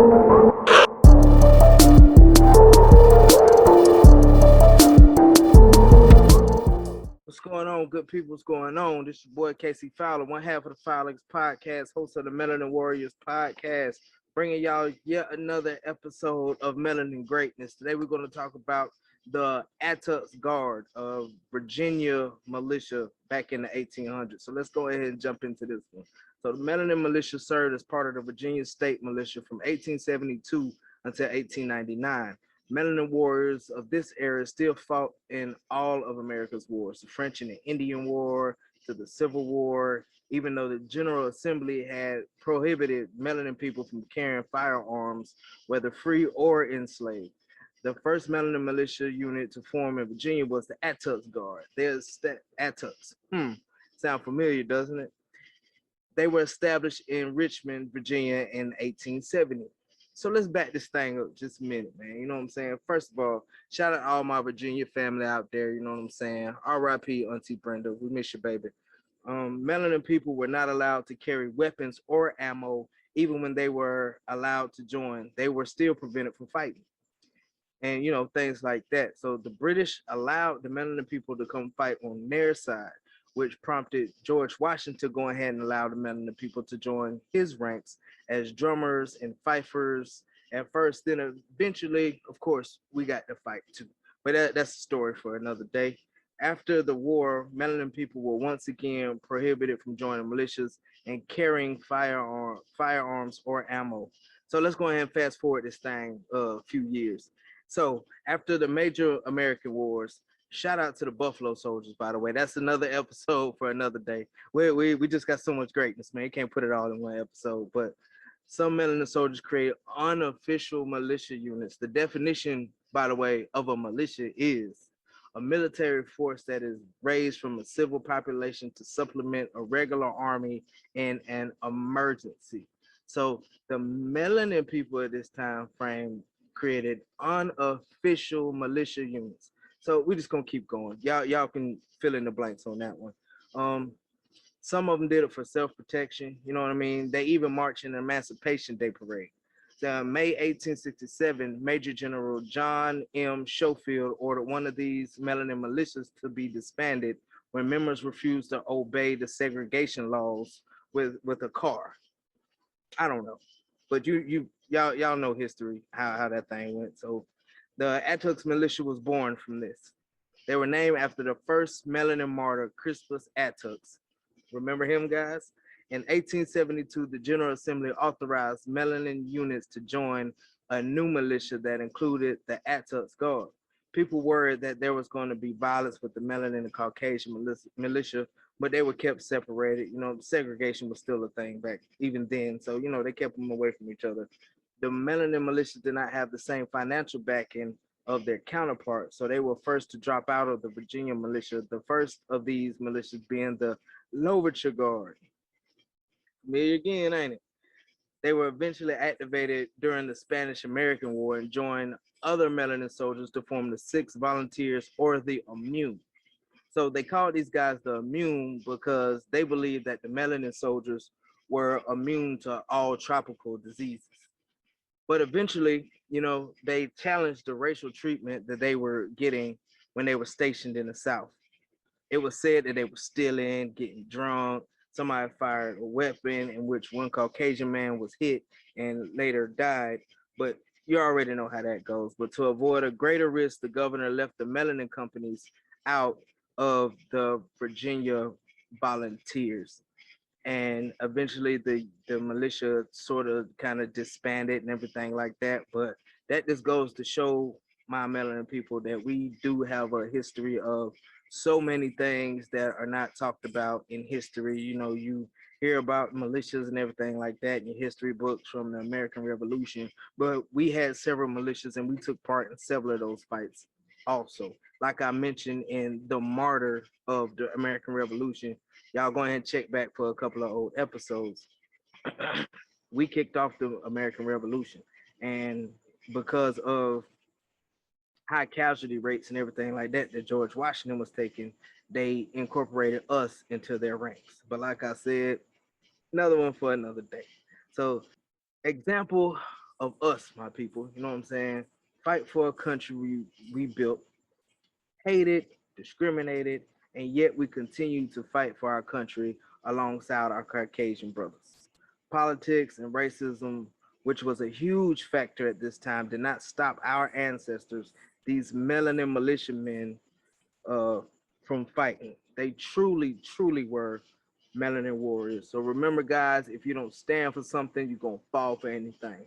What's going on, good people? What's going on? This is your boy Casey Fowler, one half of the Fowlers podcast, host of the Melanin Warriors podcast, bringing y'all yet another episode of Melanin Greatness. Today we're going to talk about the Attucks Guard of Virginia Militia back in the 1800s. So let's go ahead and jump into this one. So the Melanin Militia served as part of the Virginia State Militia from 1872 until 1899. Melanin warriors of this era still fought in all of America's wars, the French and the Indian War to the Civil War, even though the General Assembly had prohibited melanin people from carrying firearms, whether free or enslaved. The first melanin militia unit to form in Virginia was the Attucks Guard. There's Attucks. Sound familiar, doesn't it? They were established in Richmond, Virginia in 1870. So let's back this thing up just a minute, man. You know what I'm saying? First of all, shout out to all my Virginia family out there. You know what I'm saying? R.I.P. Auntie Brenda. We miss you, baby. Melanin people were not allowed to carry weapons or ammo, even when they were allowed to join. They were still prevented from fighting, and things like that. So the British allowed the melanin people to come fight on their side, which prompted George Washington to go ahead and allow the melanin people to join his ranks as drummers and fifers at first. Then eventually, of course, we got to fight too. But that's a story for another day. After the war, melanin people were once again prohibited from joining militias and carrying firearms or ammo. So let's go ahead and fast forward this thing a few years. So after the major American wars, shout out to the Buffalo Soldiers, by the way. That's another episode for another day. We just got so much greatness, man. You can't put it all in one episode. But some melanin soldiers create unofficial militia units. The definition, by the way, of a militia is a military force that is raised from a civil population to supplement a regular army in an emergency. So the melanin people at this time frame created unofficial militia units. So we're just gonna keep going. Y'all can fill in the blanks on that one. Um, some of them did it for self-protection. You know what I mean? They even marched in the Emancipation Day parade. So May 1867, Major General John M. Schofield ordered one of these melanin militias to be disbanded when members refused to obey the segregation laws with a car. I don't know, but y'all know history how that thing went. So the Attucks militia was born from this. They were named after the first melanin martyr, Crispus Attucks. Remember him, guys? In 1872, the General Assembly authorized melanin units to join a new militia that included the Attucks Guard. People worried that there was going to be violence with the melanin and Caucasian militia, but they were kept separated. Segregation was still a thing back even then. So, they kept them away from each other. The melanin militia did not have the same financial backing of their counterparts, so they were first to drop out of the Virginia militia. The first of these militias being the Militia Guard. Me again, ain't it? They were eventually activated during the Spanish-American War and joined other melanin soldiers to form the Six Volunteers or the Immune. So they called these guys the Immune because they believed that the melanin soldiers were immune to all tropical diseases. But eventually, they challenged the racial treatment that they were getting when they were stationed in the South. It was said that they were stealing, getting drunk. Somebody fired a weapon in which one Caucasian man was hit and later died. But you already know how that goes. But to avoid a greater risk, the governor left the melanin companies out of the Virginia volunteers. And eventually the militia sort of kind of disbanded and everything like that. But that just goes to show my melanin people that we do have a history of so many things that are not talked about in history. You hear about militias and everything like that in your history books from the American Revolution, but we had several militias and we took part in several of those fights also. Like I mentioned in the martyr of the American Revolution, y'all go ahead and check back for a couple of old episodes. We kicked off the American Revolution, and because of high casualty rates and everything like that George Washington was taking, they incorporated us into their ranks. But like I said, another one for another day. So, example of us, my people. You know what I'm saying? Fight for a country we built, hated, discriminated, and yet we continue to fight for our country alongside our Caucasian brothers. Politics and racism, which was a huge factor at this time, did not stop our ancestors, these melanin militiamen, uh, from fighting. They truly, truly were melanin warriors. So remember, guys, if you don't stand for something, you're gonna fall for anything.